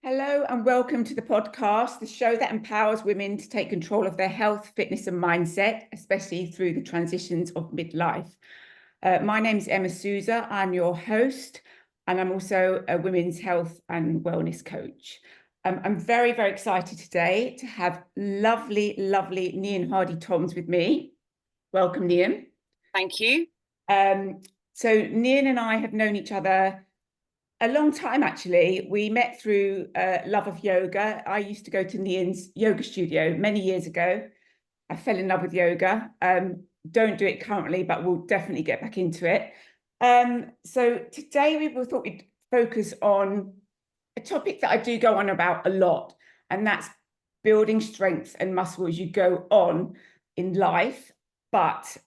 Hello and welcome to the podcast, the show that empowers women to take control of their health, fitness and mindset, especially through the transitions of midlife. My name is Emma Sousa. I'm your host, and I'm also a women's health and wellness coach. I'm very, very excited today to have lovely Nighean Hardie-Toms with me. Welcome, Nighean. Thank you. So Nighean and I have known each other a long time, actually. We met through love of yoga. I used to go to Nighean's yoga studio many years ago. I fell in love with yoga. Don't do it currently, but we'll definitely get back into it. So today we thought we'd focus on a topic that I do go on about a lot, and that's building strength and muscle as you go on in life. But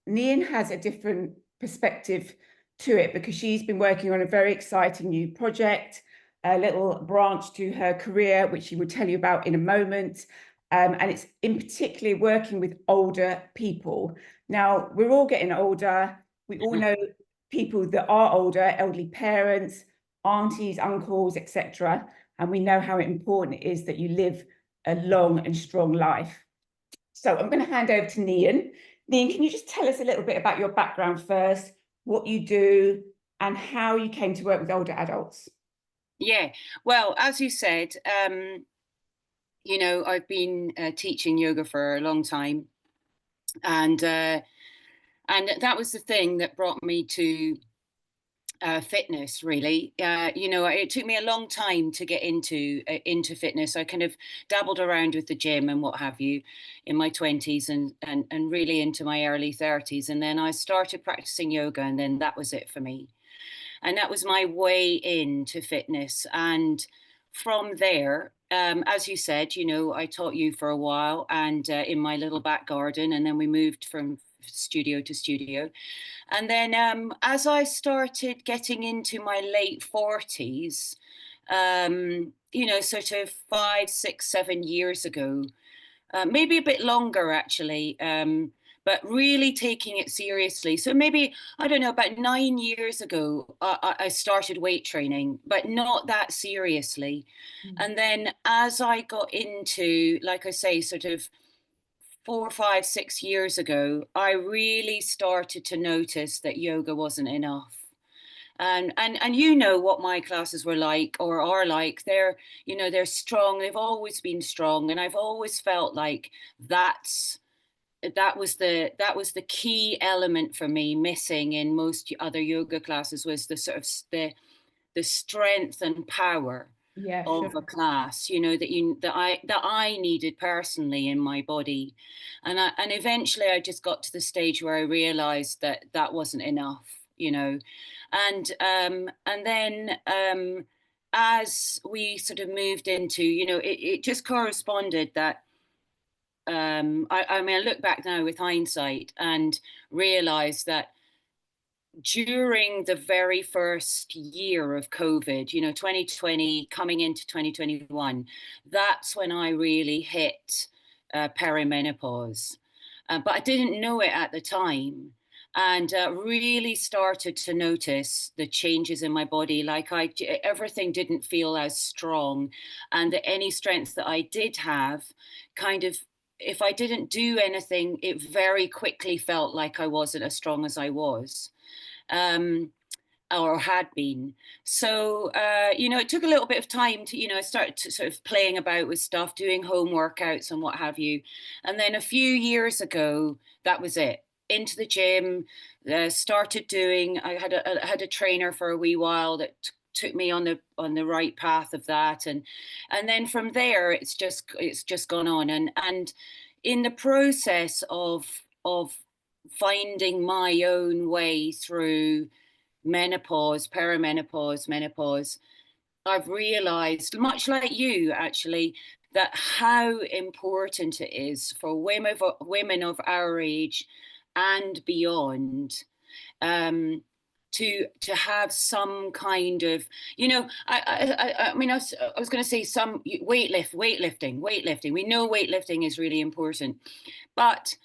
Nighean has a different perspective to it because she's been working on a very exciting new project, a little branch to her career, which she will tell you about in a moment. And it's in particular working with older people. Now, we're all getting older. We all know people that are older, elderly parents, aunties, uncles, etc. And we know how important it is that you live a long and strong life. So I'm going to hand over to Nighean. Nighean, can you just tell us a little bit about your background first, what you do, and how you came to work with older adults? Yeah, well, as you said, I've been teaching yoga for a long time, and that was the thing that brought me to fitness. Really, it took me a long time to get into fitness. I kind of dabbled around with the gym and what have you in my 20s and really into my early 30s, and then I started practicing yoga, and then that was it for me. And that was my way into fitness. And from there, as you said, I taught you for a while and in my little back garden. And then we moved from studio to studio. And then as I started getting into my late 40s, sort of 5, 6, 7 years ago, maybe a bit longer actually, but really taking it seriously. So maybe, I don't know, about 9 years ago, I started weight training, but not that seriously. And then as I got into, like I say, sort of 4, 5, 6 years ago, I really started to notice that yoga wasn't enough. And you know what my classes were like or are like. They're strong. They've always been strong, and I've always felt like that was the key element for me missing in most other yoga classes, was the sort of the strength and power of a class, that I needed personally in my body. And eventually I just got to the stage where I realized that that wasn't enough, and then as we sort of moved into, it just corresponded that I mean, I look back now with hindsight and realize that during the very first year of COVID, 2020 coming into 2021, that's when I really hit perimenopause. But I didn't know it at the time, and really started to notice the changes in my body. Like everything didn't feel as strong, and that any strength that I did have, kind of, if I didn't do anything, it very quickly felt like I wasn't as strong as I was. Or had been. So, it took a little bit of time to, I started to sort of playing about with stuff, doing home workouts and what have you. And then a few years ago, that was it. Into the gym, started doing, I had a trainer for a wee while that took me on the right path of that. And then from there, it's just gone on. And in the process of finding my own way through menopause, perimenopause, menopause, I've realized, much like you actually, that how important it is for women of our age and beyond, to have some kind of, I mean, I was going to say some weightlifting. We know weightlifting is really important, but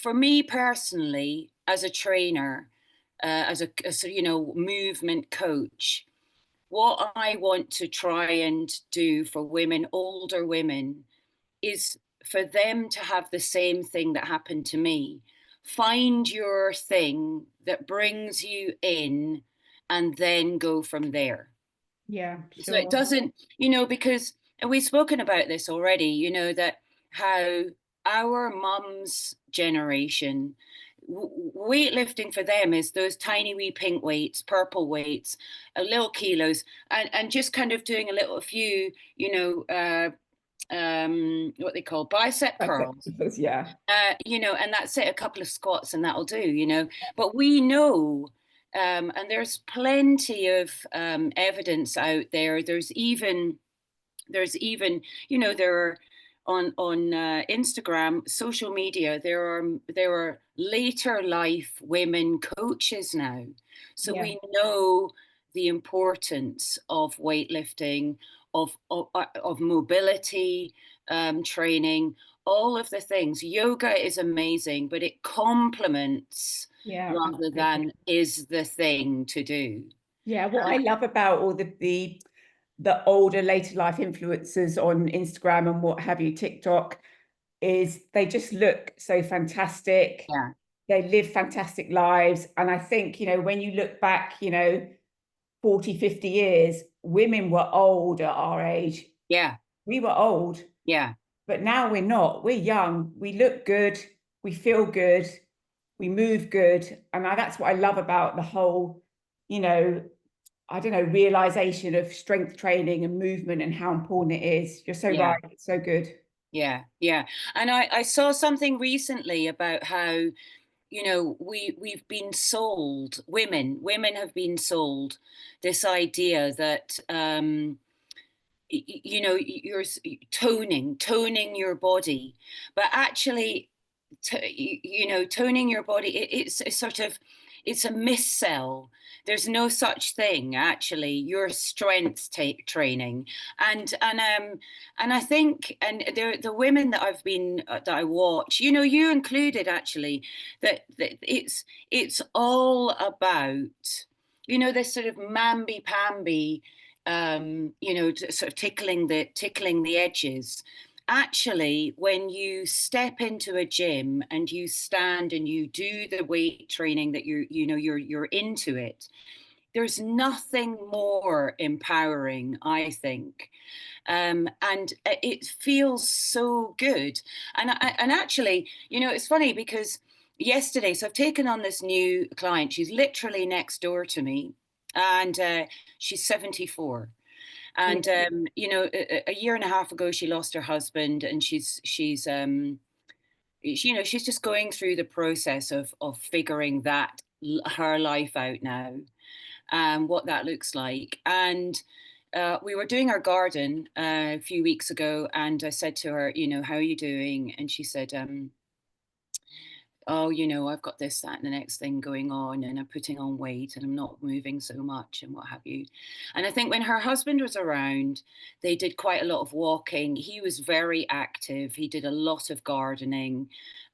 for me personally, as a trainer, as a movement coach, what I want to try and do for women, older women, is for them to have the same thing that happened to me. Find your thing that brings you in and then go from there. Yeah, So it sure. doesn't, you know, because, and we've spoken about this already, you know, that how our mums' generation, weightlifting for them is those tiny wee pink weights, purple weights, little kilos, and just kind of doing a few, you know, what they call bicep curls, Yeah. you know, and that's it, a couple of squats and that'll do, you know. But we know, and there's plenty of evidence out there. There's even, you know, there are on Instagram, social media. There are later life women coaches now, so Yeah. we know the importance of weightlifting, of mobility training, all of the things. Yoga is amazing, but it complements Yeah, rather absolutely. than is the thing to do. Yeah, what I love about all the older later life influencers on Instagram and what have you, TikTok, is they just look so fantastic. Yeah, They live fantastic lives. And I think, you know, when you look back, you know, 40, 50 years, women were old at our age. yeah, We were old, yeah, but now we're not. We're young. We look good. We feel good. We move good. And that's what I love about the whole, you know, I don't know, realization of strength training and movement and how important it is. You're so yeah. right. It's so good. Yeah, yeah. And I saw something recently about how, you know, we've been sold, women have been sold this idea that you know, you're toning your body, but actually you know, toning your body, it's a sort of, it's a missell. There's no such thing actually. Your strength training, and I think, and the women that I've been that I watch, you know, you included actually, that it's all about, you know, this sort of mamby pamby, you know, sort of tickling the edges. Actually, when you step into a gym and you stand and you do the weight training that you're into it, there's nothing more empowering, I think. And it feels so good. And actually, you know, it's funny because yesterday, so I've taken on this new client. She's literally next door to me, and she's 74. Yeah. And you know, a year and a half ago, she lost her husband, and you know, she's just going through the process of figuring that her life out now, what that looks like. And we were doing our garden a few weeks ago, and I said to her, you know, how are you doing? And she said, oh, you know, I've got this, that, and the next thing going on, and I'm putting on weight and I'm not moving so much and what have you. And I think when her husband was around, they did quite a lot of walking. He was very active. He did a lot of gardening.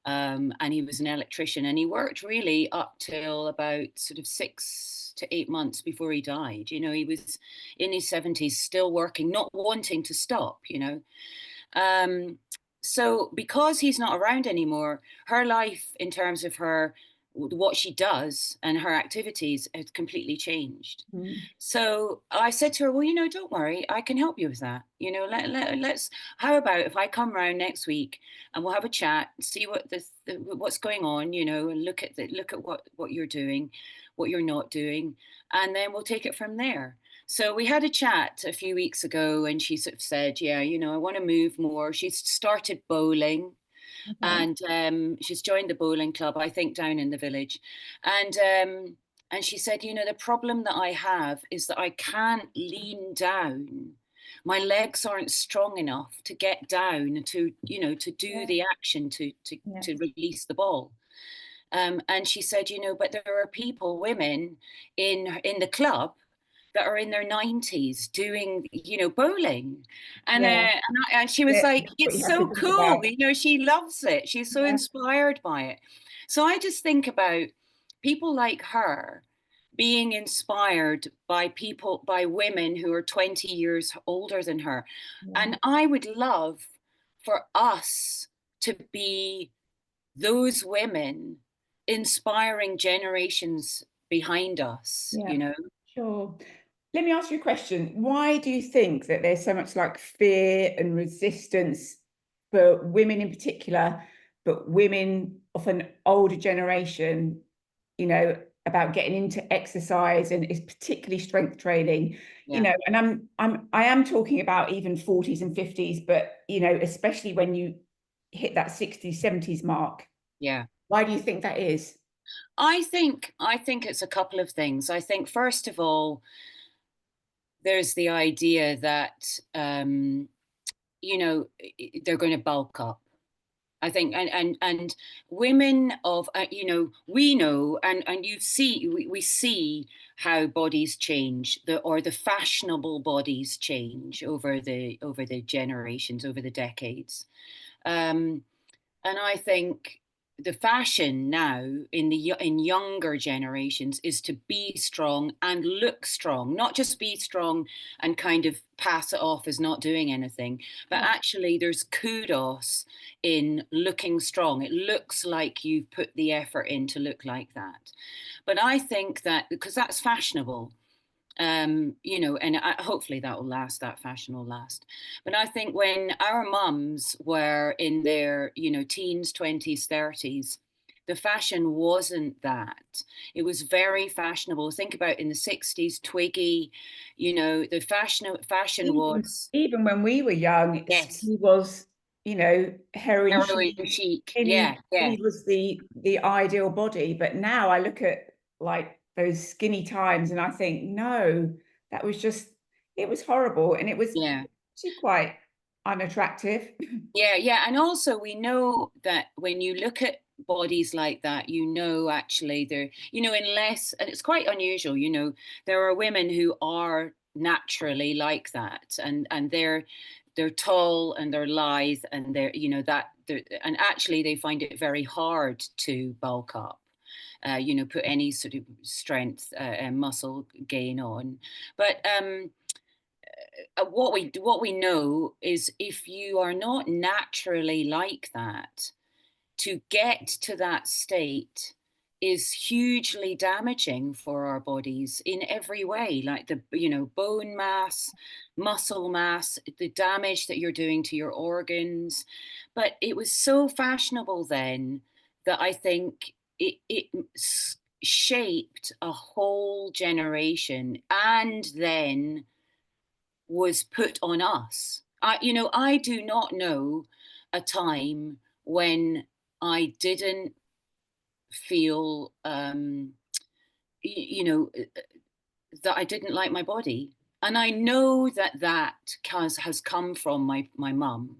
And he was an electrician, and he worked really up till about sort of 6 to 8 months before he died. You know, he was in his 70s, still working, not wanting to stop, you know. Um, so because he's not around anymore, her life in terms of her what she does and her activities has completely changed. Mm. So I said to her, well, you know, don't worry, I can help you with that. You know, let's, how about if I come round next week and we'll have a chat, see what what's going on, you know, and look at what you're doing, what you're not doing, and then we'll take it from there. So we had a chat a few weeks ago, and she sort of said, yeah, you know, I want to move more. She's started bowling, Okay. and she's joined the bowling club, I think, down in the village. And she said, you know, the problem that I have is that I can't lean down. My legs aren't strong enough to get down to, you know, to do Yeah. the action to Yeah. to release the ball. And she said, you know, but there are people, women in the club that are in their 90s doing, you know, bowling. And Yeah. and she was Yeah. like, That's what it's you have to so think cool, about. you know, she loves it, she's so Yeah. inspired by it. So I just think about people like her, being inspired by people, by women who are 20 years older than her. Yeah. And I would love for us to be those women inspiring generations behind us, Yeah, you know? sure. Let me ask you a question. Why do you think that there's so much like fear and resistance for women in particular, but women of an older generation, you know, about getting into exercise and is particularly strength training, you Yeah, know, and I am talking about even 40s and 50s, but you know, especially when you hit that 60s, 70s mark. yeah. Why do you think that is? I think it's a couple of things. I think first of all, there's the idea that they're going to bulk up. I think, and women of we know, and we see how bodies change, the fashionable bodies change over the generations, over the decades. Um, and I think the fashion now in younger generations is to be strong and look strong, not just be strong and kind of pass it off as not doing anything, but Yeah. actually there's kudos in looking strong. It looks like you've put the effort in to look like that. But I think that because that's fashionable, and hopefully that will last, that fashion will last. But I think when our mums were in their, teens, 20s, 30s, the fashion wasn't that. It was very fashionable. Think about in the 60s, Twiggy, the fashion even was, even when we were young, yes, skinny was, you know, heroin heroin chic. chic. Yeah, Skinny yeah, was the ideal body. But now I look at like those skinny times and I think, no, that was just it was horrible and it was yeah. actually quite unattractive. Yeah, yeah. And also, we know that when you look at bodies like that, actually they're, unless, and it's quite unusual, there are women who are naturally like that, and they're tall and they're lithe and they're, and actually they find it very hard to bulk up. Put any sort of strength and muscle gain on, but what we know is if you are not naturally like that, to get to that state is hugely damaging for our bodies in every way, like the bone mass, muscle mass, the damage that you're doing to your organs. But it was so fashionable then that I think it shaped a whole generation, and then was put on us. I do not know a time when I didn't feel, that I didn't like my body. And I know that has come from my mum.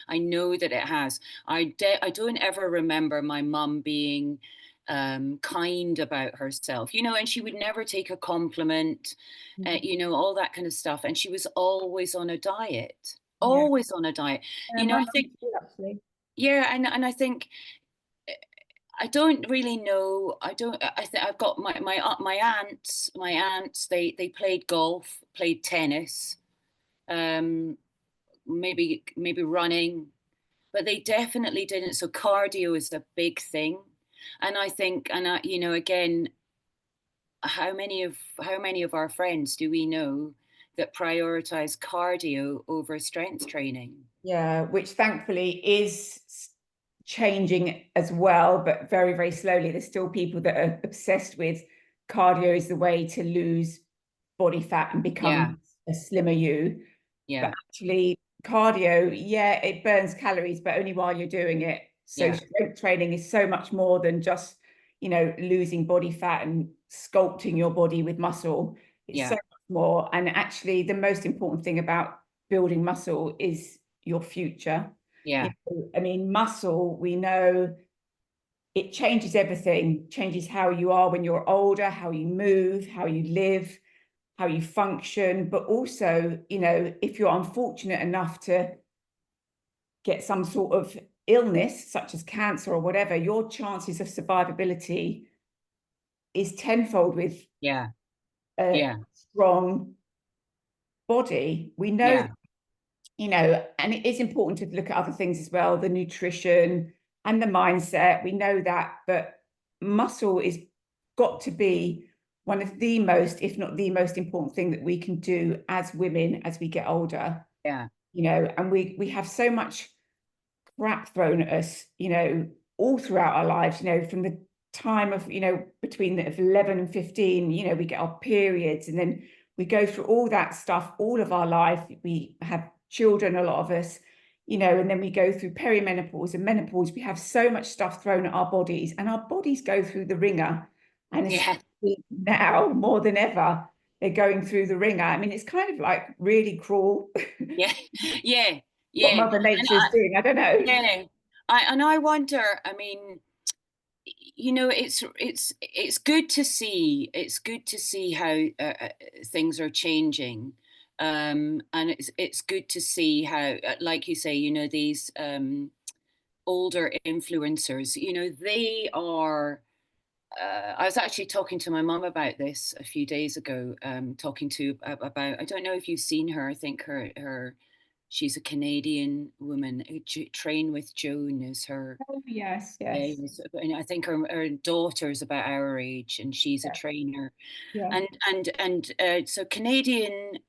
I know that it has. I don't ever remember my mum being kind about herself, and she would never take a compliment, all that kind of stuff. And she was always on a diet, Yeah. always on a diet. My I mum think, too, actually. yeah, and I think I don't really know. I don't. I think I've got my aunts. My aunts. They played golf, played tennis, um, maybe running, but they definitely didn't. So cardio is a big thing, and I think, again, how many of our friends do we know that prioritize cardio over strength training? Yeah, which thankfully is changing as well, but very, very slowly. There's still people that are obsessed with cardio is the way to lose body fat and Yeah, become a slimmer you. But yeah, actually, cardio, yeah, it burns calories, but only while you're doing it. So yeah, strength training is so much more than just, you know, losing body fat and sculpting your body with muscle. It's so yeah, much more. And actually, the most important thing about building muscle is your future. You yeah, know, I mean, muscle, we know it changes everything, changes how you are when you're older, how you move, how you live, how you function, but also, you know, if you're unfortunate enough to get some sort of illness, such as cancer or whatever, your chances of survivability is tenfold with Yeah. a Yeah. strong body. We know, Yeah. and it is important to look at other things as well, the nutrition and the mindset. We know that, but muscle is got to be one of the most, if not the most important thing that we can do as women as we get older. Yeah. And we have so much crap thrown at us, all throughout our lives, from the time of, between the 11 and 15, we get our periods, and then we go through all that stuff all of our life. We have children, a lot of us, and then we go through perimenopause and menopause. We have so much stuff thrown at our bodies, and our bodies go through the ringer. And Yeah. especially now more than ever, they're going through the ringer. I mean, it's kind of like really cruel Yeah. Yeah. what Yeah. Mother And Nature is doing. I don't know. yeah. I wonder, I mean, it's good to see, how things are changing. And it's good to see how, like you say, these older influencers, they are, I was actually talking to my mum about this a few days ago, talking to about, I don't know if you've seen her. I think she's a Canadian woman who trained with Joan is her. Oh, yes, Yeah, yes, and I think her daughter's about our age, and she's a yeah, trainer. yeah, And so Canadian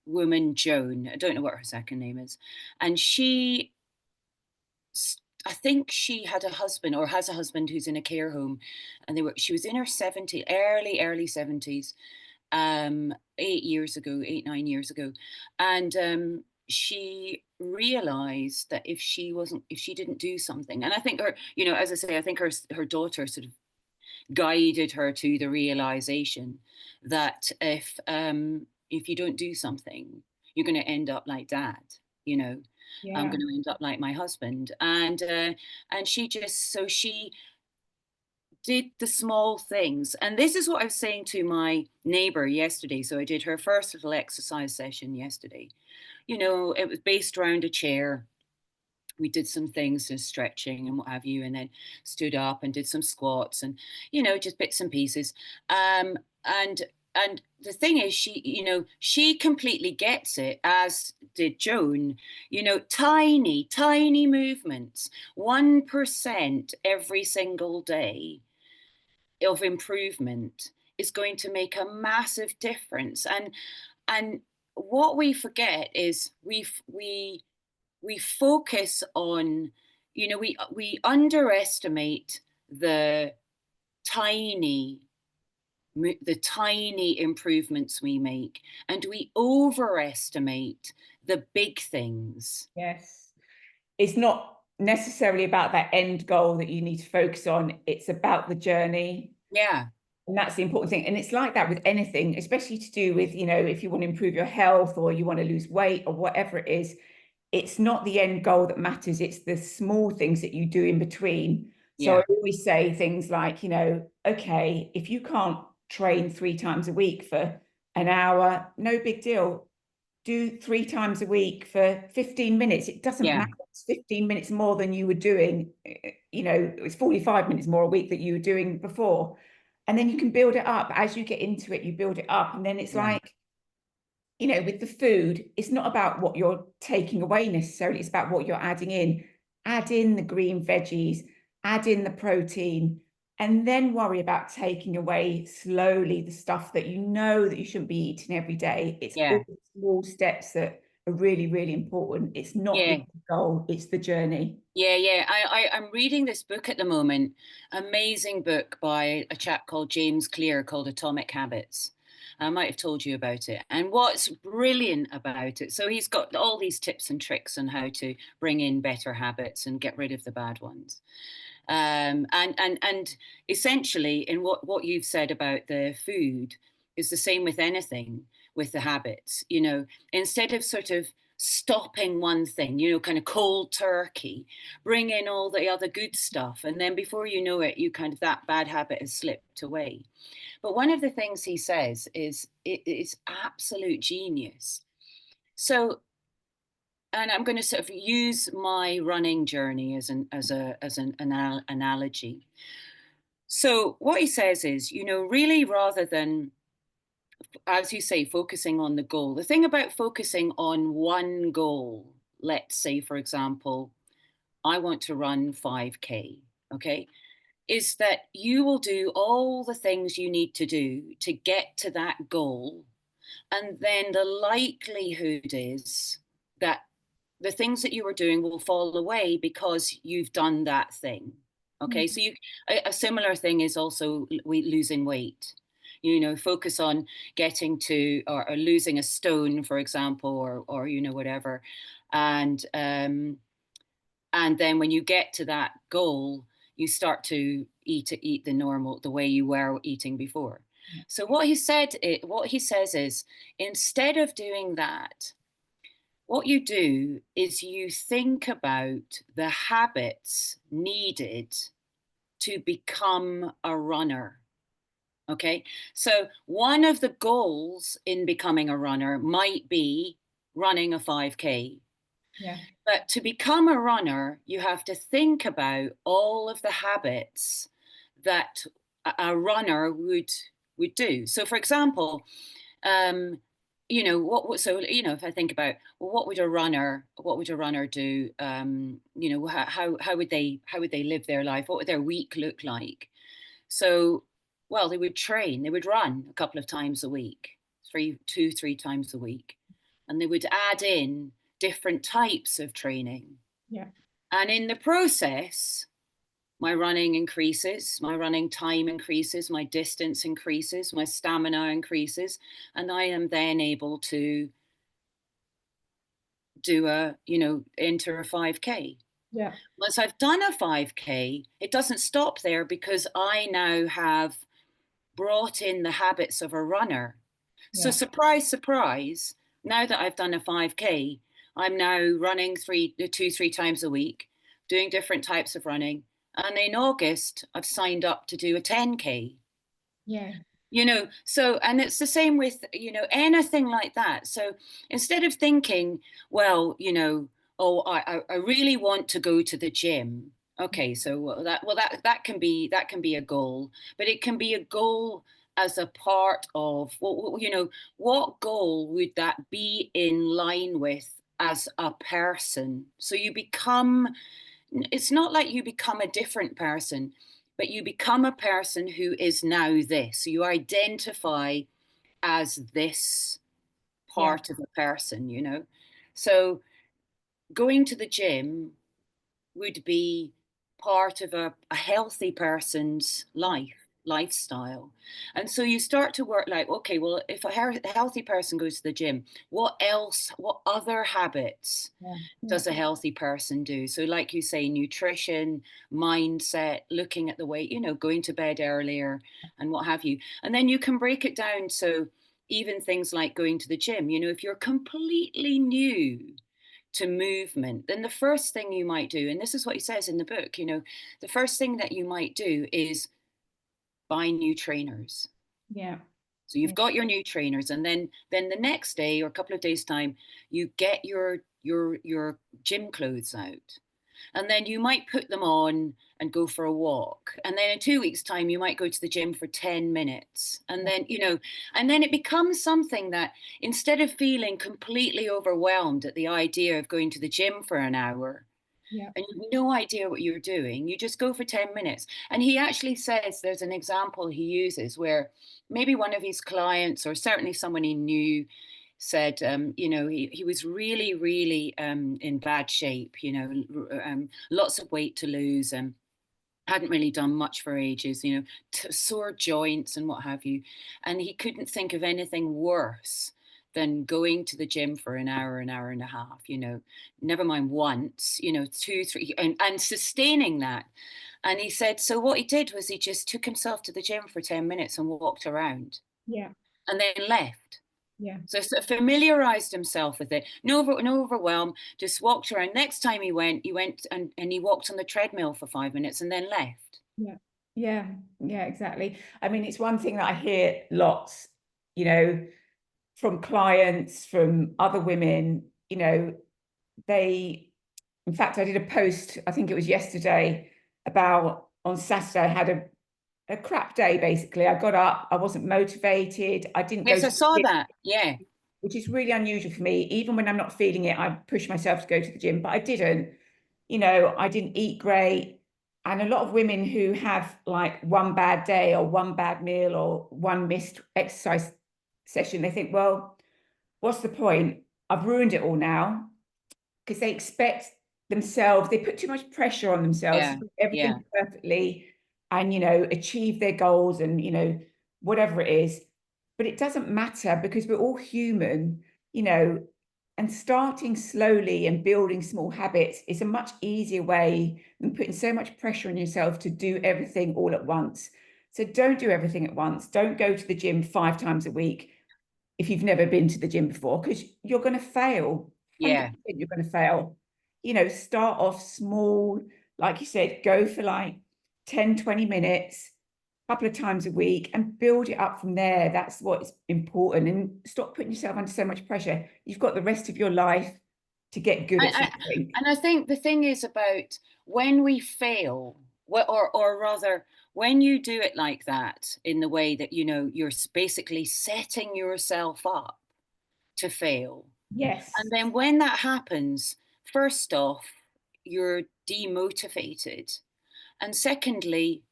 woman Joan, I don't know what her second name is, and I think she had a husband, or has a husband, who's in a care home, and she was in her 70s, early 70s, 8 years ago, 9 years ago, and she realized that if she didn't do something, and I think her, as I say, I think her daughter sort of guided her to the realization that if you don't do something, you're going to end up like dad. You know, I'm yeah, going to end up like my husband, and she did the small things. And this is what I was saying to my neighbor yesterday. So I did her first little exercise session yesterday. It was based around a chair. We did some things, just stretching and what have you, and then stood up and did some squats and, just bits and pieces. And the thing is, she completely gets it, as did Joan. Tiny, tiny movements, 1% every single day of improvement is going to make a massive difference. And what we forget is we focus on, we underestimate the tiny tiny improvements we make, and we overestimate the big things. yes. It's not necessarily about that end goal that you need to focus on. It's about the journey. Yeah. And that's the important thing. And it's like that with anything, especially to do with, if you want to improve your health or you want to lose weight or whatever it is, it's not the end goal that matters. It's the small things that you do in between. So I Yeah. always say things like, okay, if you can't train 3 times a week for an hour, no big deal. Do 3 times a week for 15 minutes. It doesn't Yeah. matter. It's 15 minutes more than you were doing. It's 45 minutes more a week that you were doing before. And then you can build it up. As you get into it, you build it up. And then it's Yeah. like, with the food, it's not about what you're taking away necessarily. It's about what you're adding in. Add in the green veggies, add in the protein, and then worry about taking away slowly the stuff that that you shouldn't be eating every day. It's all Yeah. the small steps that are really, really important. It's not Yeah. the goal, it's the journey. Yeah. I'm reading this book at the moment, amazing book by a chap called James Clear, called Atomic Habits. I might have told you about it. And what's brilliant about it, so he's got all these tips and tricks on how to bring in better habits and get rid of the bad ones. And essentially, in what you've said about the food, is the same with anything, with the habits. Instead of sort of stopping one thing, kind of cold turkey, bring in all the other good stuff, and then before you know it, you kind of, that bad habit has slipped away. But one of the things he says is, it is absolute genius. So, and I'm going to sort of use my running journey as an analogy. So what he says is, really rather than, as you say, focusing on the goal, the thing about focusing on one goal, let's say, for example, I want to run 5K, okay, is that you will do all the things you need to do to get to that goal. And then the likelihood is that the things that you were doing will fall away because you've done that thing. Okay, so a similar thing is also losing weight. Focus on getting to or losing a stone, for example, or whatever, and then when you get to that goal, you start to eat the way you were eating before. So what he says is, instead of doing that, what you do is you think about the habits needed to become a runner. Okay. So one of the goals in becoming a runner might be running a 5K. Yeah. But to become a runner, you have to think about all of the habits that a runner would do. So, for example, if I think about, well, what would a runner do? How would they live their life? What would their week look like? So, well, they would train. They would run a couple of times a week, 3 times a week, and they would add in different types of training. Yeah. And in the process, my running increases, my running time increases, my distance increases, my stamina increases, and I am then able to enter a 5K. Yeah. Once I've done a 5K, it doesn't stop there because I now have brought in the habits of a runner. So Yeah. surprise, surprise, now that I've done a 5K, I'm now running 3 times a week, doing different types of running. And in August, I've signed up to do a 10K. Yeah. So, and it's the same with, anything like that. So instead of thinking, well, oh, I really want to go to the gym. Okay, so that can be a goal, but it can be a goal as a part of what goal would that be in line with as a person? So it's not like you become a different person, but you become a person who is now this. So you identify as this Yeah. part of a person. So going to the gym would be part of a healthy person's lifestyle. And so you start to work like, okay, well, if a healthy person goes to the gym, what other habits Yeah. Yeah. does a healthy person do? So, like you say, nutrition, mindset, looking at the weight, going to bed earlier and what have you. And then you can break it down. So, even things like going to the gym, if you're completely new to movement, then the first thing you might do, and this is what he says in the book, the first thing that you might do is buy new trainers. Yeah. So you've got your new trainers, and then the next day or a couple of days time, you get your gym clothes out, and then you might put them on and go for a walk, and then in 2 weeks time you might go to the gym for 10 minutes, and then and then it becomes something that, instead of feeling completely overwhelmed at the idea of going to the gym for an hour Yeah. and you have no idea what you're doing, you just go for 10 minutes. And he actually says, there's an example he uses where maybe one of his clients, or certainly someone he knew, said, he was really, really in bad shape, lots of weight to lose, and hadn't really done much for ages, sore joints and what have you. And he couldn't think of anything worse than going to the gym for an hour and a half, never mind once, 2, 3, and sustaining that. And he said, so what he did was he just took himself to the gym for 10 minutes and walked around Yeah. and then left. Yeah. So sort of familiarized himself with it. No overwhelm, just walked around. Next time he went and he walked on the treadmill for 5 minutes and then left. Yeah. Yeah. Yeah, exactly. I mean, it's one thing that I hear lots, from clients, from other women, in fact, I did a post, I think it was yesterday, about on Saturday, I had a crap day, basically. I got up, I wasn't motivated, I didn't go Yes, to I the saw gym, that. Yeah. which is really unusual for me. Even when I'm not feeling it, I push myself to go to the gym, but I didn't. You know, I didn't eat great. And a lot of women who have like one bad day or one bad meal or one missed exercise session, they think, well, what's the point? I've ruined it all now, because they expect themselves, they put too much pressure on themselves to Yeah. do Yeah. everything perfectly and, you know, achieve their goals and, you know, whatever it is. But it doesn't matter, because we're all human, you know, and starting slowly and building small habits is a much easier way than putting so much pressure on yourself to do everything all at once. So don't do everything at once. Don't go to the gym 5 times a week if you've never been to the gym before, because you're going to fail. Yeah. 100% you're going to fail. You know, start off small, like you said, go for like 10, 20 minutes, a couple of times a week, and build it up from there. That's what's important. And stop putting yourself under so much pressure. You've got the rest of your life to get good I, at I, something. and I think the thing is about when we fail, or rather, when you do it like that, in the way that, you know, you're basically setting yourself up to fail. Yes, And then when that happens, first off, you're demotivated. And secondly,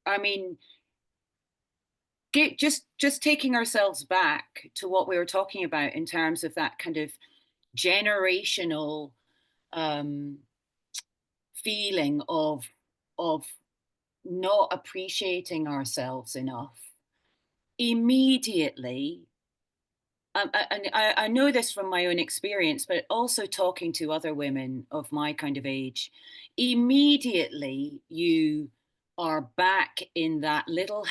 I mean, just taking ourselves back to what we were talking about in terms of that kind of generational um, feeling of not appreciating ourselves enough. Immediately, and I know this from my own experience, but also talking to other women of my kind of age, immediately you are back in that little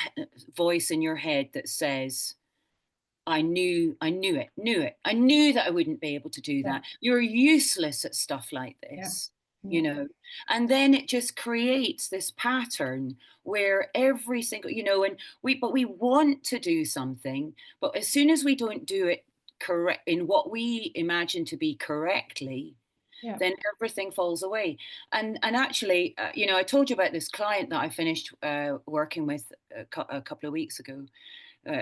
voice in your head that says, I knew that I wouldn't be able to do yeah, that. You're useless at stuff like yeah, this, you yeah, know. And then it just creates this pattern where every single, you know, but we want to do something, but as soon as we don't do it correct in what we imagine to be correctly, yeah. then everything falls away. And actually, you know, I told you about this client that I finished working with a couple of weeks ago,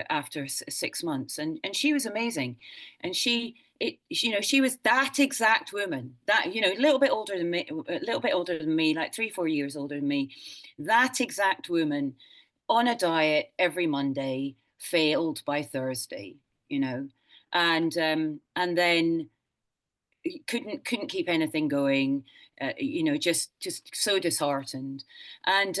after 6 months, and she was amazing, and you know, she was that exact woman, that, you know, a little bit older than me, like 3-4 years older than me, that exact woman, on a diet every Monday, failed by Thursday, you know, and then couldn't keep anything going, you know, just so disheartened. And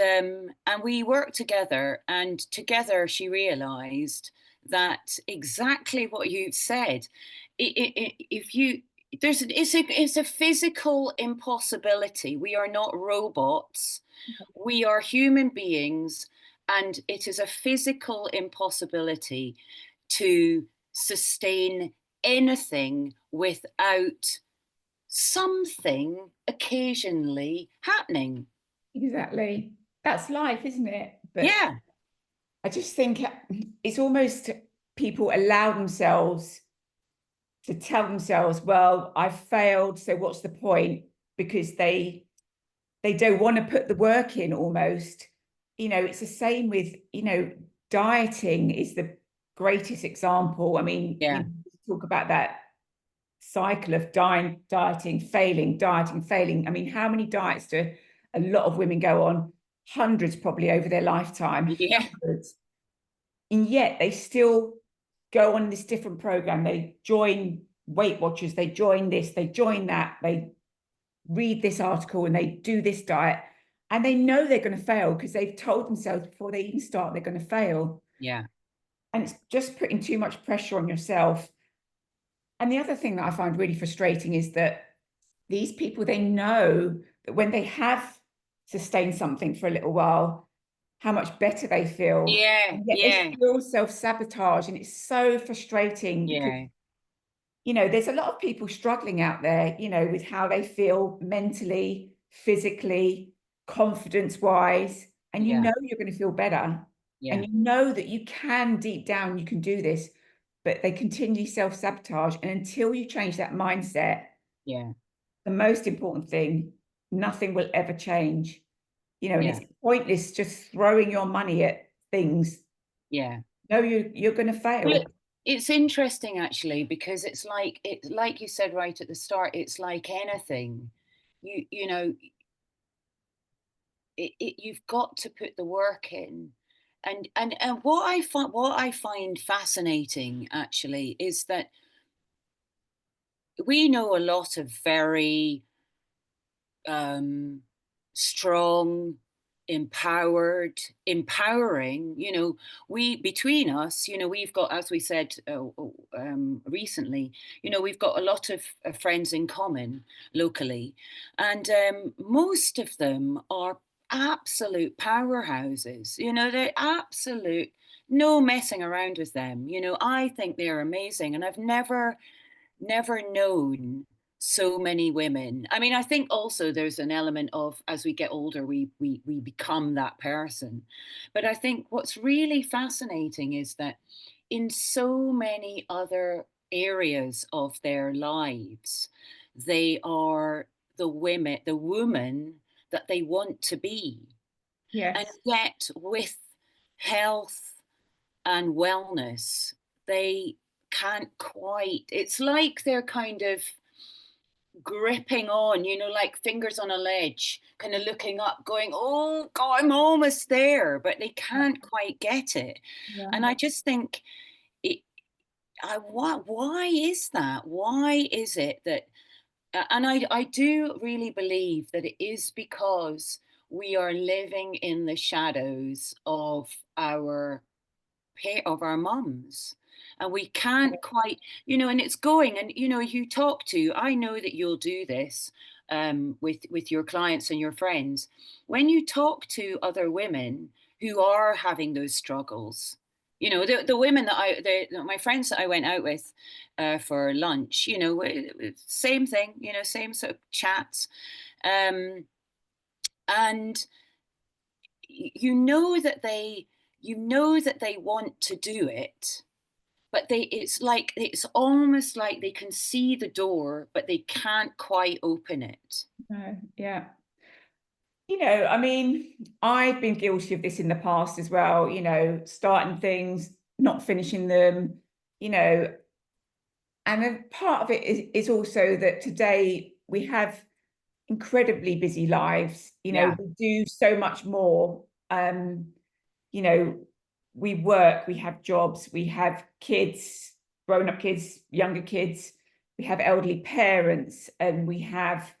we worked together, and together she realized that exactly what you said. If you it's a physical impossibility. We are not robots, we are human beings, and it is a physical impossibility to sustain anything without something occasionally happening. Exactly. That's life, isn't it? But Yeah, I just think it's almost people allow themselves to tell themselves, well, I've failed, so what's the point? Because they don't want to put the work in almost. You know, it's the same with, you know, dieting is the greatest example. I mean, you yeah, know, talk about that cycle of dieting, failing, dieting, failing. I mean, how many diets do a lot of women go on? Hundreds probably over their lifetime, yeah, hundreds. And yet they still go on this different program. They join Weight Watchers, they join this, they join that, they read this article and they do this diet. And they know they're going to fail because they've told themselves before they even start they're going to fail. yeah, And it's just putting too much pressure on yourself. And the other thing that I find really frustrating is that these people, they know that when they have sustained something for a little while, how much better they feel. yeah, And yet they yeah, still self-sabotage. And it's so frustrating because, yeah, you know, there's a lot of people struggling out there, you know, with how they feel mentally, physically, confidence-wise. And you yeah, know you're going to feel better. And yeah, you know that you can, deep down, you can do this, but they continually self-sabotage. And until you change that mindset, yeah, the most important thing, nothing will ever change. and Yeah. it's pointless just throwing your money at things. Yeah. No, you're going to Well, fail. it's interesting actually, because it's like you said right at the start, it's like anything. You know, you've got to put the work in. And what I find fascinating actually is that we know a lot of very um, strong, empowered, empowering. We between us, we've got, as we said recently, we've got a lot of friends in common locally, and most of them are absolute powerhouses. They're absolute. No messing around with them. I think they're amazing, and I've never known so many women. I mean, I think also there's an element of, as we get older, we become that person. But I think what's really fascinating is that in so many other areas of their lives, they are the woman that they want to be. And Yes. yet with health and wellness, they can't quite. It's like they're kind of gripping on, like fingers on a ledge, kind of looking up, going, "Oh God, I'm almost there," but they can't quite get it. Yeah. And I just think, it, why is that? Why is it that? And I do really believe that it is because we are living in the shadows of our mums, and we can't quite, and it's going. And you talk to, I know that you'll do this with your clients and your friends, when you talk to other women who are having those struggles. The women my friends that I went out with for lunch, same thing, same sort of chats, and you know that they want to do it, but it's almost like they can see the door but they can't quite open it. Yeah. I mean, I've been guilty of this in the past as well, starting things, not finishing them, you know, and a part of it is also that today we have incredibly busy lives. Yeah. We do so much more. You know, we work, we have jobs, we have kids, grown-up kids, younger kids, we have elderly parents, and we have,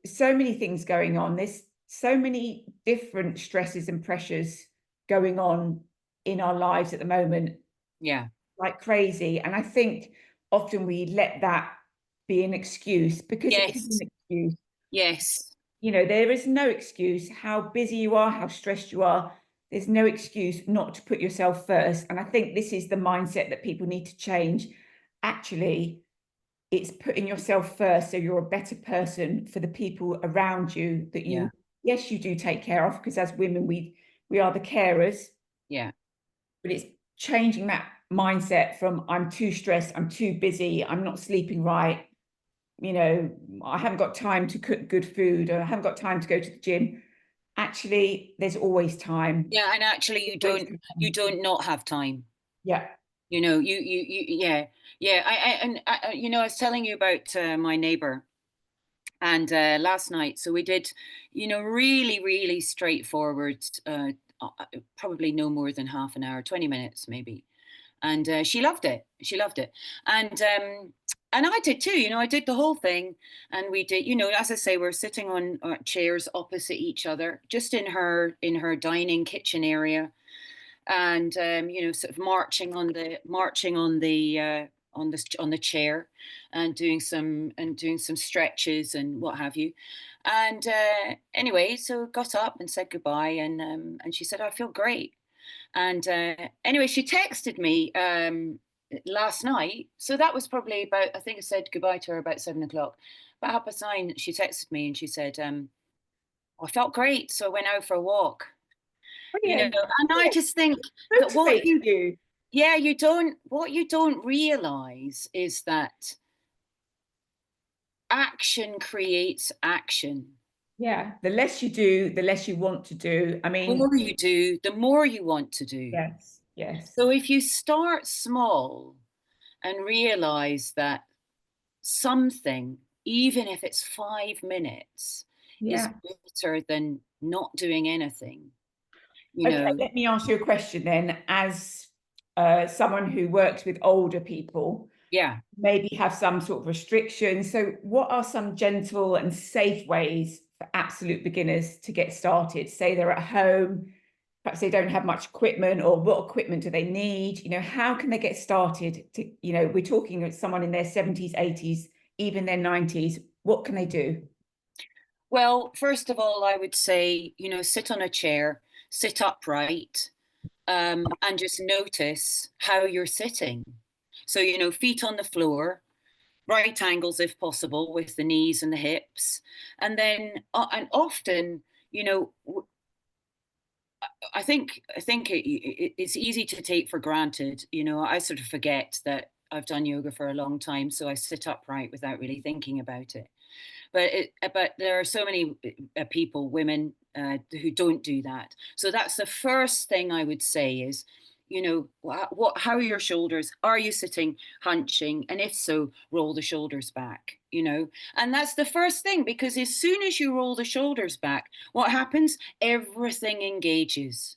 so many things going on. There's so many different stresses and pressures going on in our lives at the moment, Yeah. like crazy. And I think often we let that be an excuse, because it is an Yes. excuse. Yes. There is no excuse how busy you are, how stressed you are. There's no excuse not to put yourself first. And I think this is the mindset that people need to change. Actually, it's putting yourself first so you're a better person for the people around you that Yeah. yes, you do take care of, because as women, we are the carers, Yeah. but it's changing that mindset from I'm too stressed, I'm too busy, I'm not sleeping right, I haven't got time to cook good food, or I haven't got time to go to the gym. Actually, there's always time. Yeah, and actually Always you time. don't not have time. Yeah. Yeah. Yeah, I was telling you about my neighbor, and last night, so we did, really really straightforward, probably no more than half an hour, 20 minutes maybe. And she loved it. She loved it. And I did too. I did the whole thing, and we did. As I say, we're sitting on chairs opposite each other, just in her dining kitchen area, and sort of marching on the chair, and doing some stretches and what have you. And anyway, so got up and said goodbye, and she said, "I feel great." And anyway, she texted me last night. So that was probably about, I think I said goodbye to her about 7 o'clock. About 9:30, she texted me and she said, I felt great. So I went out for a walk, Brilliant. and I Yeah. just think that Motivates you. what you don't realize is that action creates action. Yeah. The less you do, the less you want to do. I The mean, more you do, the more you want to do. yes, yes. So if you start small and realize that something, even if it's 5 minutes, is Yeah. better than not doing anything, you Okay, know. let me ask you a question then. As someone who works with older people, Yeah. maybe have some sort of restrictions. So, what are some gentle and safe ways for absolute beginners to get started? Say they're at home, perhaps they don't have much equipment, or what equipment do they need? You know, how can they get started? To, you know, we're talking of someone in their 70s, 80s, even their 90s. What can they do? Well, first of all, I would say, sit on a chair, sit upright, and just notice how you're sitting. So, feet on the floor, right angles if possible with the knees and the hips. And then, and often, you know, I think it's easy to take for granted. I sort of forget that I've done yoga for a long time, so I sit upright without really thinking about it. But there are so many people, women, who don't do that. So that's the first thing I would say is, how are your shoulders? Are you sitting hunching? And if so, roll the shoulders back. And that's the first thing, because as soon as you roll the shoulders back, what happens? Everything engages.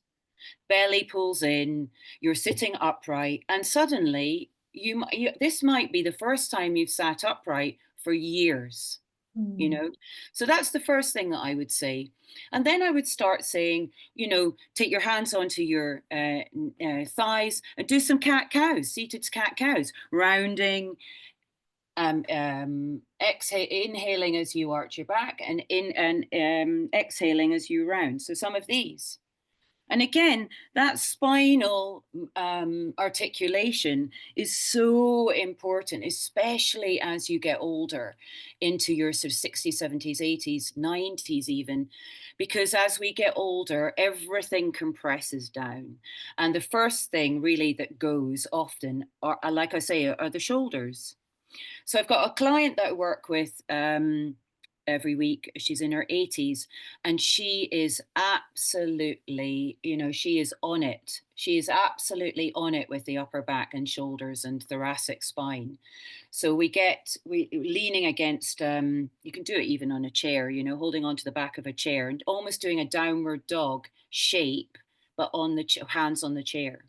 Belly pulls in. You're sitting upright, and suddenly this might be the first time you've sat upright for years you Mm. know so that's the first thing that I would say. And then I would start saying, take your hands onto your thighs and do some cat cows, seated cat cows, rounding, inhaling as you arch your back, and exhaling as you round. So some of these. And again, that spinal articulation is so important, especially as you get older, into your sort of 60s, 70s, 80s, 90s even, because as we get older, everything compresses down. And the first thing really that goes often like I say, are the shoulders. So I've got a client that I work with every week. She's in her 80s, and she is absolutely, she is on it. She is absolutely on it with the upper back and shoulders and thoracic spine. So we leaning against, you can do it even on a chair, holding onto the back of a chair and almost doing a downward dog shape, but on the hands on the chair,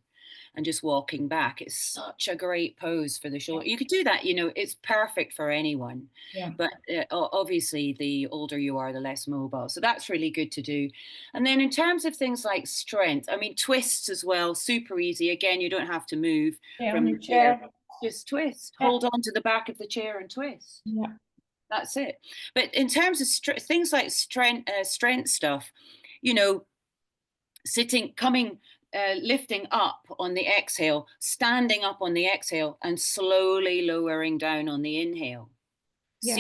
and just walking back. It's such a great pose for the shoulder. You could do that, it's perfect for anyone. Yeah. But obviously, the older you are, the less mobile. So that's really good to do. And then in terms of things like strength, I mean, twists as well, super easy. Again, you don't have to move Yeah, on from your the chair. chair. Just twist, Yeah. hold on to the back of the chair and twist. Yeah. That's it. But in terms of things like strength stuff, you know, sitting, coming, lifting up on the exhale, standing up on the exhale, and slowly lowering down on the inhale. Yeah.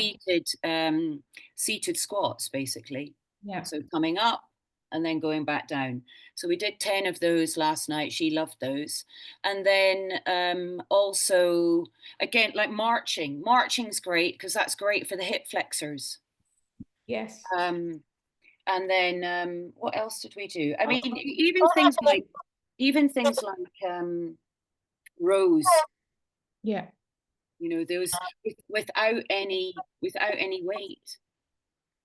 Seated squats, basically. Yeah. So coming up and then going back down. So we did 10 of those last night. She loved those. And then also, again, like marching. Marching's great because that's great for the hip flexors. Yes. Um, and then what else did we do? I Oh, mean, even things like rows, yeah. those without any weight.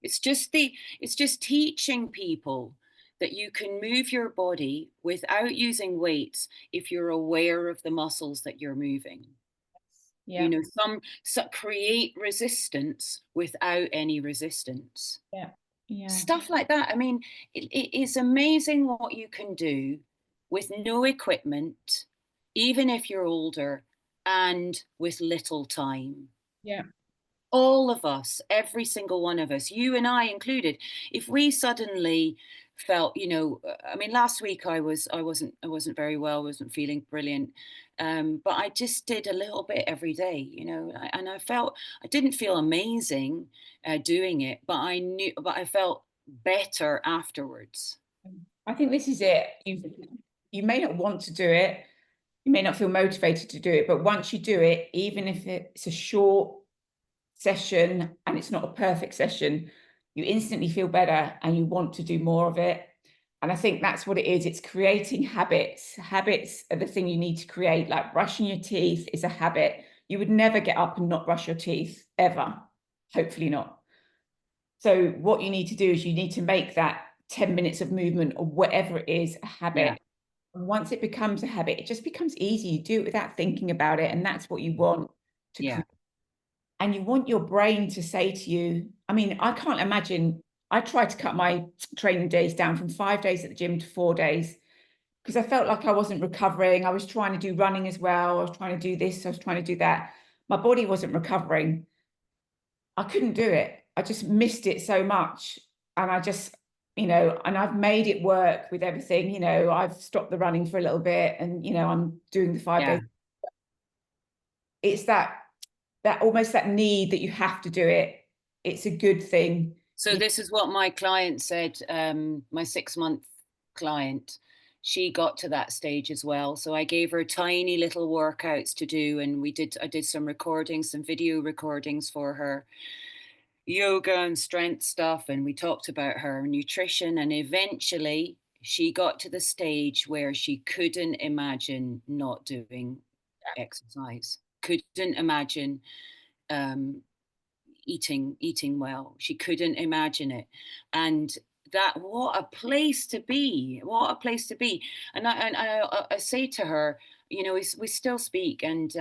It's just teaching people that you can move your body without using weights if you're aware of the muscles that you're moving. Yeah. Create resistance without any resistance. Yeah. Yeah. Stuff like that. I mean, it is amazing what you can do with no equipment, even if you're older, and with little time. Yeah. All of us, every single one of us, you and I included, if we suddenly felt, I mean, last week I wasn't very well, wasn't feeling brilliant, but I just did a little bit every day, and I didn't feel amazing doing it, but I felt better afterwards. I think this is it. You may not want to do it, you may not feel motivated to do it, but once you do it, even if it's a short session and it's not a perfect session, you instantly feel better and you want to do more of it. And I think that's what it is. It's creating habits. Habits are the thing you need to create. Like brushing your teeth is a habit. You would never get up and not brush your teeth, ever. Hopefully not. So what you need to do is you need to make that 10 minutes of movement or whatever it is a habit. Yeah. And once it becomes a habit, it just becomes easy. You do it without thinking about it. And that's what you want to Yeah. create. And you want your brain to say to you, I mean, I can't imagine. I tried to cut my training days down from 5 days at the gym to 4 days because I felt like I wasn't recovering. I was trying to do running as well. I was trying to do this. I was trying to do that. My body wasn't recovering. I couldn't do it. I just missed it so much. And I just, and I've made it work with everything. I've stopped the running for a little bit and, I'm doing the 5 days. It's that almost that need that you have to do it. It's a good thing. So this is what my client said, my 6-month client. She got to that stage as well. So I gave her tiny little workouts to do, and I did some recordings, some video recordings for her, yoga and strength stuff, and we talked about her nutrition, and eventually she got to the stage where she couldn't imagine not doing exercise, couldn't imagine eating well. She couldn't imagine it. And that, what a place to be, what a place to be. And I say to her, we still speak, and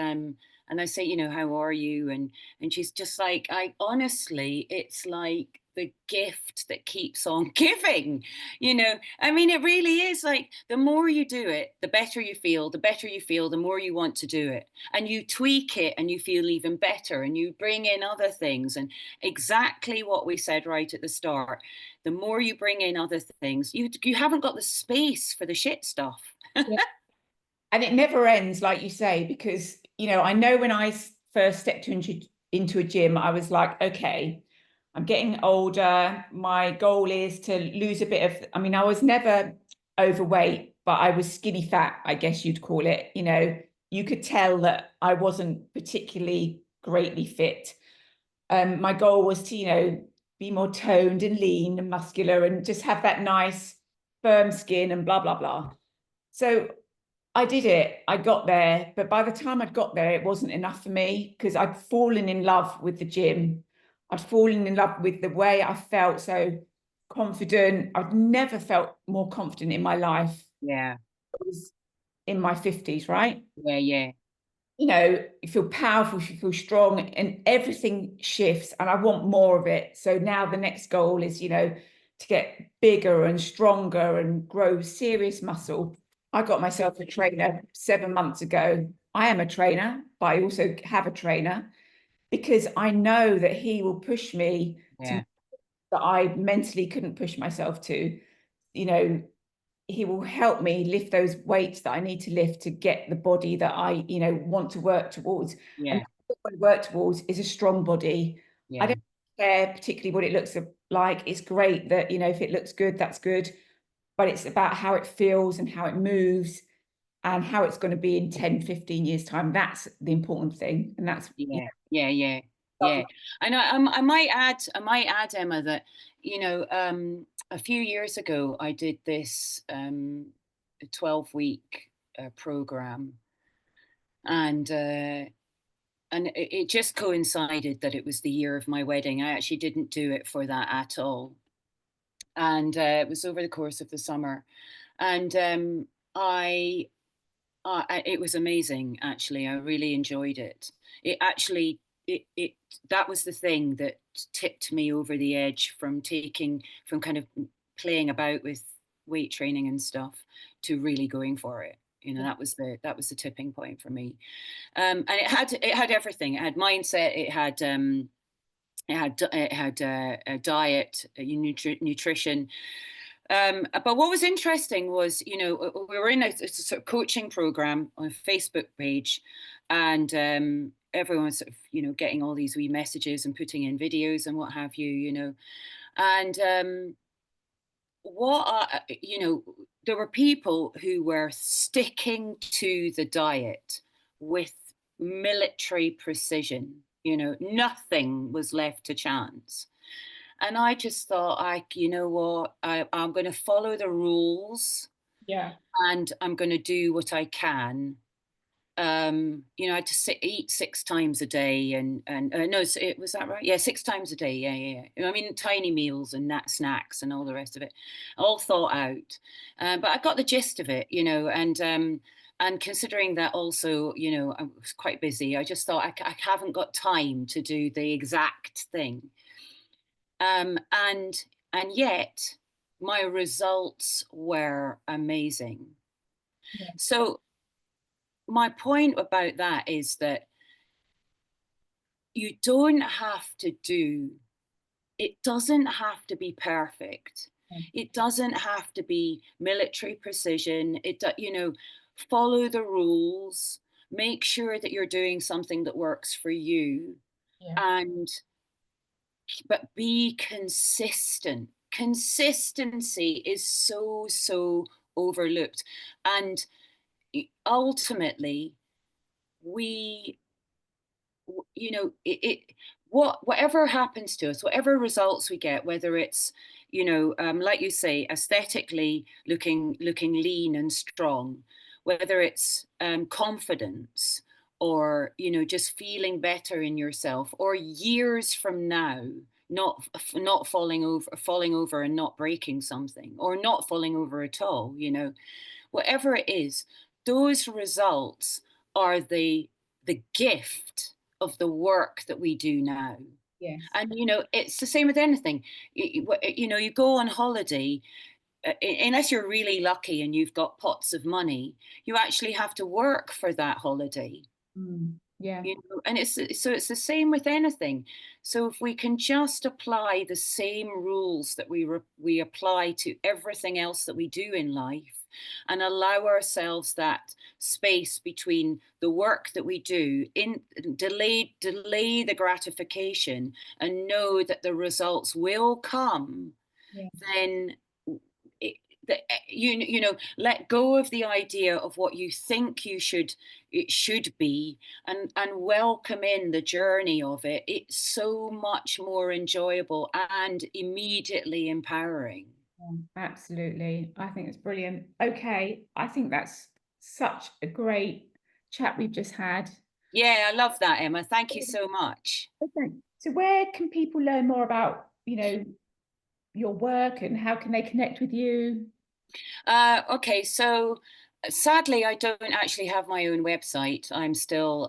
I say, how are you? And she's just like, I honestly, it's like the gift that keeps on giving. I mean, it really is. Like, the more you do it, the better you feel, the more you want to do it, and you tweak it and you feel even better, and you bring in other things. And exactly what we said right at the start, the more you bring in other things, you haven't got the space for the shit stuff. Yeah. And it never ends, like you say, because, I know when I first stepped into a gym, I was like, okay, I'm getting older. My goal is to lose a bit of, I was never overweight, but I was skinny fat, I guess you'd call it. You could tell that I wasn't particularly greatly fit. My goal was to, be more toned and lean and muscular and just have that nice firm skin and blah, blah, blah. So I did it. I got there. But by the time I'd got there, it wasn't enough for me because I'd fallen in love with the gym. I'd fallen in love with the way I felt so confident. I'd never felt more confident in my life. Yeah. I was in my 50s, right? Yeah. You feel powerful, you feel strong, and everything shifts. And I want more of it. So now the next goal is, to get bigger and stronger and grow serious muscle. I got myself a trainer 7 months ago. I am a trainer, but I also have a trainer because I know that he will push me to that I mentally couldn't push myself to. He will help me lift those weights that I need to lift to get the body that I, want to work towards. And what I work towards is a strong body. I don't care particularly what it looks like. It's great that, if it looks good, that's good. But it's about how it feels and how it moves and how it's going to be in 10, 15 years time. That's the important thing. And that's yeah. And I might add, Emma, that a few years ago I did this 12-week program, and it just coincided that it was the year of my wedding. I actually didn't do it for that at all, and it was over the course of the summer, and it was amazing. Actually, I really enjoyed it. It actually, it that was the thing that tipped me over the edge from kind of playing about with weight training and stuff to really going for it. That was the tipping point for me. And it had everything. It had mindset. It had a diet, nutrition. But what was interesting was, we were in a sort of coaching program on a Facebook page, and everyone was sort of, getting all these wee messages and putting in videos and what have you, and there were people who were sticking to the diet with military precision. Nothing was left to chance. And I just thought, you know what, I'm going to follow the rules Yeah. and I'm going to do what I can. You know, I had to eat 6 times a day, and no, it was that right? Yeah, 6 times a day. Yeah, yeah, yeah. I mean, tiny meals and snacks and all the rest of it, all thought out. But I got the gist of it, you know, and considering that also, you know, I was quite busy. I just thought I haven't got time to do the exact thing, and yet my results were amazing. Yeah. So my point about that is that you don't have to do, it doesn't have to be perfect. It doesn't have to be military precision. You know, follow the rules, make sure that you're doing something that works for you, Yeah. and but be consistent. Consistency is so overlooked. And ultimately, we you know, whatever happens to us, whatever results we get, whether it's, you know, like you say, aesthetically looking lean and strong, whether it's confidence, or, you know, just feeling better in yourself, or years from now not falling over and not breaking something, or not falling over at all, you know, whatever it is, those results are the gift of the work that we do now. Yes. And you know, it's the same with anything. You know, you go on holiday, unless you're really lucky and you've got pots of money, you actually have to work for that holiday. Yeah. You know, and it's the same with anything. So if we can just apply the same rules that we apply to everything else that we do in life, and allow ourselves that space between the work that we do, in delay the gratification, and know that the results will come, Yeah. then it, you know, let go of the idea of what you think it should be, and welcome in the journey of it. It's so much more enjoyable and immediately empowering. Absolutely. I think it's brilliant. Okay. I think that's such a great chat we've just had. Yeah, I love that, Emma. Thank you so much. Okay. So where can people learn more about, your work, and how can they connect with you? Okay, so sadly, I don't actually have my own website. I'm still,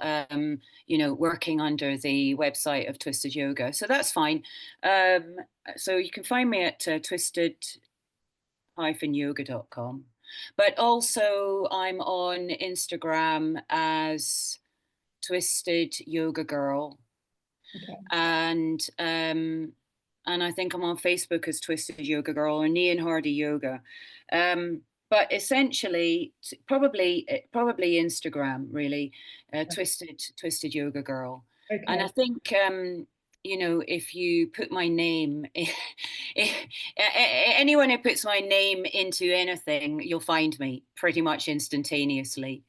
you know, working under the website of Twisted Yoga, so that's fine. Um, so you can find me at twisted-yoga.com. But also, I'm on Instagram as Twisted Yoga Girl, Okay. and I think I'm on Facebook as Twisted Yoga Girl or Nighean Hardie Yoga. But essentially, probably Instagram, really, Twisted Yoga Girl. And I Okay. think, you know, if you put my name, anyone who puts my name into anything, you'll find me pretty much instantaneously.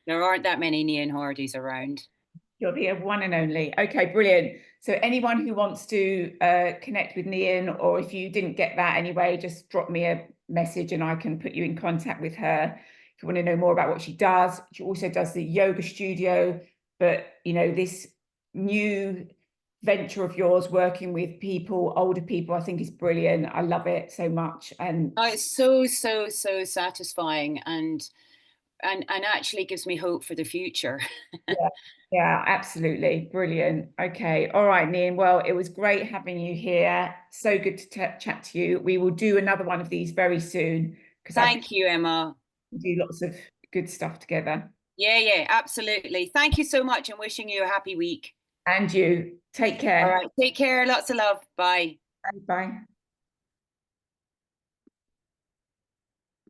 There aren't that many Nighean Hardies around. You're the one and only. Okay, brilliant. So anyone who wants to connect with Nighean, or if you didn't get that anyway, just drop me a message and I can put you in contact with her. If you want to know more about what she does, she also does the yoga studio. But this new venture of yours, working with people, older people, I think is brilliant. I love it so much. And Oh, it's so satisfying, and actually gives me hope for the future. yeah, yeah, absolutely. Brilliant. Okay. All right, Nighean. Well, it was great having you here. So good to chat to you. We will do another one of these very soon, because I think Thank you, Emma. we do lots of good stuff together. Yeah, absolutely. Thank you so much, and wishing you a happy week. And you take All care. right, take care. Lots of love. Bye. Bye.